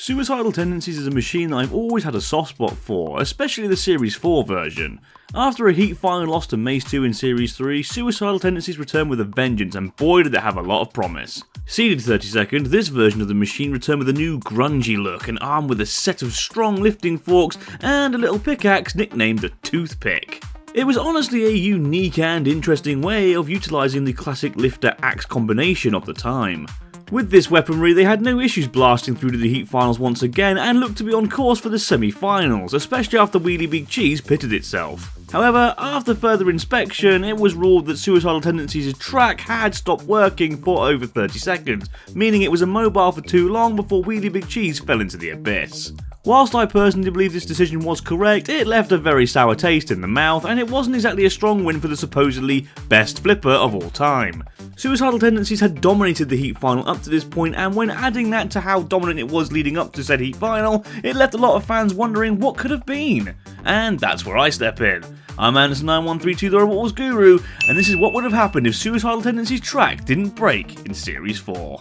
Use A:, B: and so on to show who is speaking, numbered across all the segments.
A: Suicidal Tendencies is a machine that I've always had a soft spot for, especially the Series 4 version. After a heat final loss to Mace 2 in Series 3, Suicidal Tendencies returned with a vengeance, and boy did it have a lot of promise. Seeded 32nd, this version of the machine returned with a new grungy look and armed with a set of strong lifting forks and a little pickaxe nicknamed the Toothpick. It was honestly a unique and interesting way of utilising the classic lifter-axe combination of the time. With this weaponry, they had no issues blasting through to the heat finals once again and looked to be on course for the semi-finals, especially after Wheelie Big Cheese pitted itself. However, after further inspection, it was ruled that Suicidal Tendencies' track had stopped working for over 30 seconds, meaning it was immobile for too long before Wheelie Big Cheese fell into the abyss. Whilst I personally believe this decision was correct, it left a very sour taste in the mouth, and it wasn't exactly a strong win for the supposedly best flipper of all time. Suicidal Tendencies had dominated the heat final up to this point, and when adding that to how dominant it was leading up to said heat final, it left a lot of fans wondering what could have been. And that's where I step in. I'm Anderson9132, the Robot Wars Guru, and this is what would have happened if Suicidal Tendencies' track didn't break in Series 4.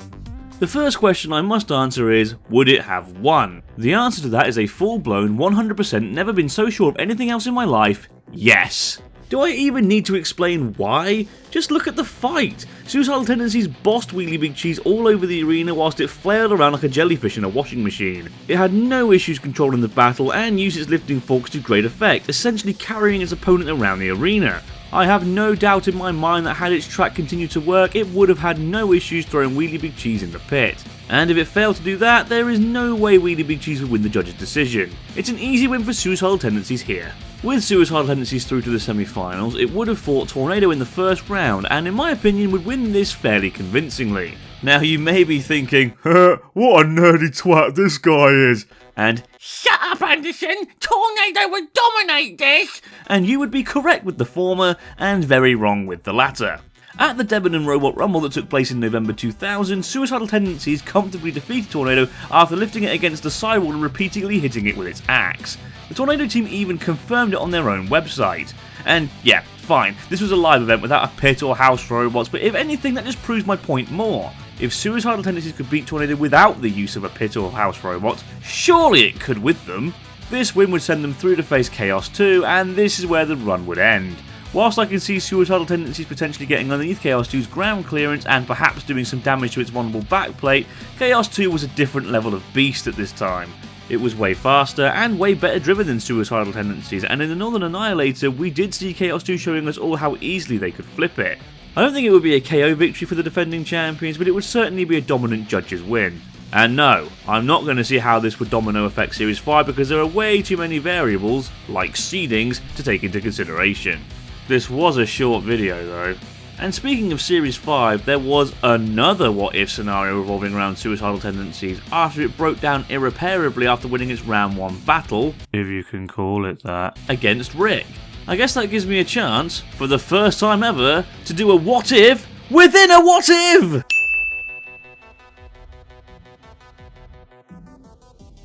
A: The first question I must answer is, would it have won? The answer to that is a full-blown 100% never been so sure of anything else in my life, yes. Do I even need to explain why? Just look at the fight! Suicidal Tendencies bossed Wheelie Big Cheese all over the arena whilst it flailed around like a jellyfish in a washing machine. It had no issues controlling the battle and used its lifting forks to great effect, essentially carrying its opponent around the arena. I have no doubt in my mind that had its track continued to work, it would have had no issues throwing Wheelie Big Cheese in the pit. And if it failed to do that, there is no way Wheelie Big Cheese would win the judge's decision. It's an easy win for Suicidal Tendencies here. With Suicidal Tendencies through to the semi-finals, it would have fought Tornado in the first round, and in my opinion would win this fairly convincingly. Now you may be thinking, what a nerdy twat this guy is, and shut up Anderson, Tornado would dominate this! And you would be correct with the former, and very wrong with the latter. At the Debacle Robot Rumble that took place in November 2000, Suicidal Tendencies comfortably defeated Tornado after lifting it against the sidewall and repeatedly hitting it with its axe. The Tornado team even confirmed it on their own website. And yeah, fine, this was a live event without a pit or house robots, but if anything that just proves my point more. If Suicidal Tendencies could beat Tornado without the use of a pit or house robots, surely it could with them. This win would send them through to face Chaos 2, and this is where the run would end. Whilst I can see Suicidal Tendencies potentially getting underneath Chaos 2's ground clearance and perhaps doing some damage to its vulnerable backplate, Chaos 2 was a different level of beast at this time. It was way faster and way better driven than Suicidal Tendencies, and in the Northern Annihilator we did see Chaos 2 showing us all how easily they could flip it. I don't think it would be a KO victory for the defending champions, but it would certainly be a dominant judge's win. And no, I'm not going to see how this would domino affect Series 5 because there are way too many variables, like seedings, to take into consideration. This was a short video though. And speaking of Series 5, there was another what-if scenario revolving around Suicidal Tendencies after it broke down irreparably after winning its round 1 battle, if you can call it that, against Rick. I guess that gives me a chance, for the first time ever, to do a what-if within a what-if!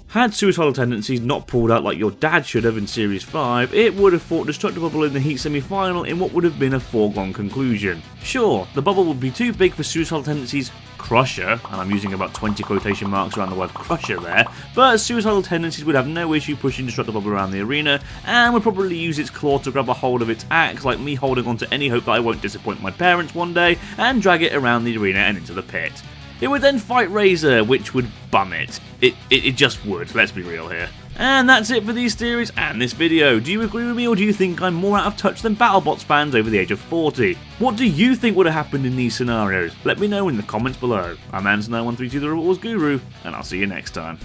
A: Had Suicidal Tendencies not pulled out like your dad should have in Series 5, it would have fought Destructive Bubble in the Heat semi-final in what would have been a foregone conclusion. Sure, the bubble would be too big for Suicidal Tendencies' Crusher, and I'm using about 20 quotation marks around the word Crusher there, but Suicidal Tendencies would have no issue pushing Destructive Bubble around the arena, and would probably use its claw to grab a hold of its axe like me holding on to any hope that I won't disappoint my parents one day, and drag it around the arena and into the pit. It would then fight Razor, which would bum it. It just would, let's be real here. And that's it for these theories and this video. Do you agree with me, or do you think I'm more out of touch than BattleBots fans over the age of 40? What do you think would have happened in these scenarios? Let me know in the comments below. I'm Anderson9132, the Robot Wars Guru, and I'll see you next time.